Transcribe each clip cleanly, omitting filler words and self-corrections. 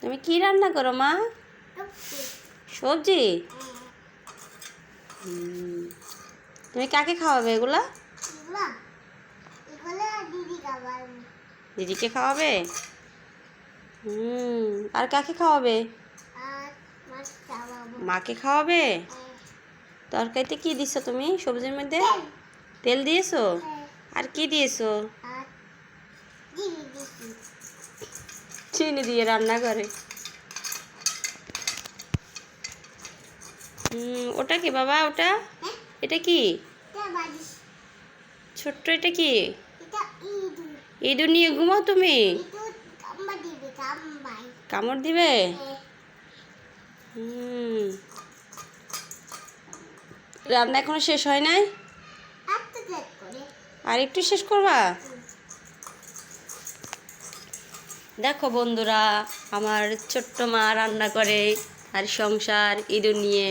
তুমি কি রান্না করো মা? সবজি। তুমি কাকে খাওয়াবে এগুলা? দিদিকে খাওয়াবে। আর কাকে খাওয়াবে? মাকে খাওয়াবে। তরকারিতে কি দিছো তুমি সবজির মধ্যে? তেল দিয়েছো? আর কি দিয়েছো? চিনি দিয়ে রান্না করে। ওটা কি বাবা? ওটা এটা কি? ছোট্ট এটা কি? ইঁদুর নিয়ে ঘুমাও তুমি? কামড় দিবে? রান্না এখনো শেষ হয় নাই? আর একটু শেষ করবা? দেখো বন্ধুরা, আমার ছোট্ট মা রান্না করে আর সংসার ইঁদুর নিয়ে।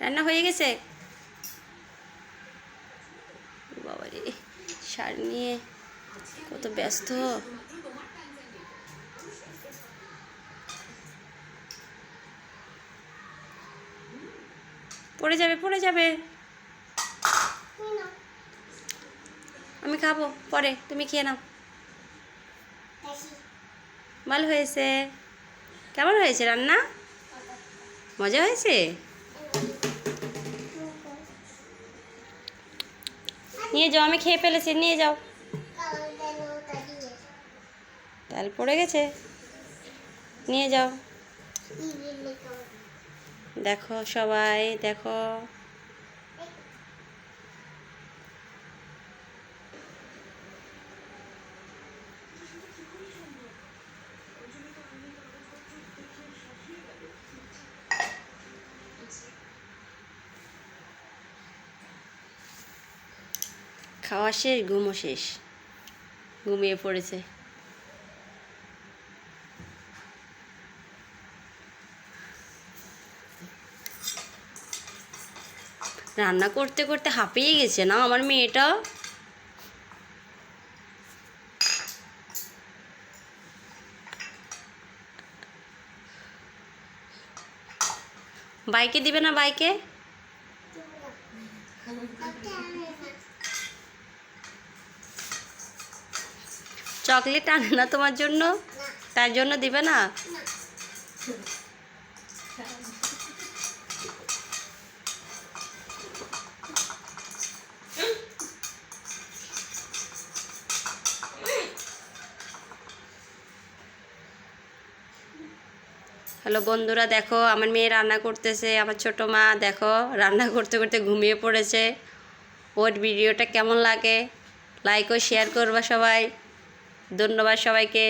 রান্না হয়ে গেছে? বাবারে, শাড়ি নিয়ে কত ব্যস্ত। পড়ে যাবে, পড়ে যাবে। আমি খাবো পরে, তুমি খেয়ে নাও। ভালো হয়েছে। কেমন হয়েছে রান্না? মজা হয়েছে? নিয়ে যাও, আমি খেয়ে ফেলেছি, নিয়ে যাও। তাল পড়ে গেছে, নিয়ে যাও। দেখো সবাই, দেখো। খাওয়া শেষ, ঘুমও শেষ, ঘুমিয়ে পড়েছে। রান্না করতে করতে হাঁপিয়ে গেছে না আমার মেয়েটা। বাইকে দিবে না? বাইকে চকলেট আনে না তোমার জন্য, তার জন্য দিবে না? হ্যালো বন্ধুরা, দেখো আমার মেয়ে রান্না করতেছে। আমার ছোট মা দেখো রান্না করতে করতে ঘুমিয়ে পড়েছে। ওর ভিডিওটা কেমন লাগে লাইক ও শেয়ার করবা সবাই। ধন্যবাদ সবাইকে।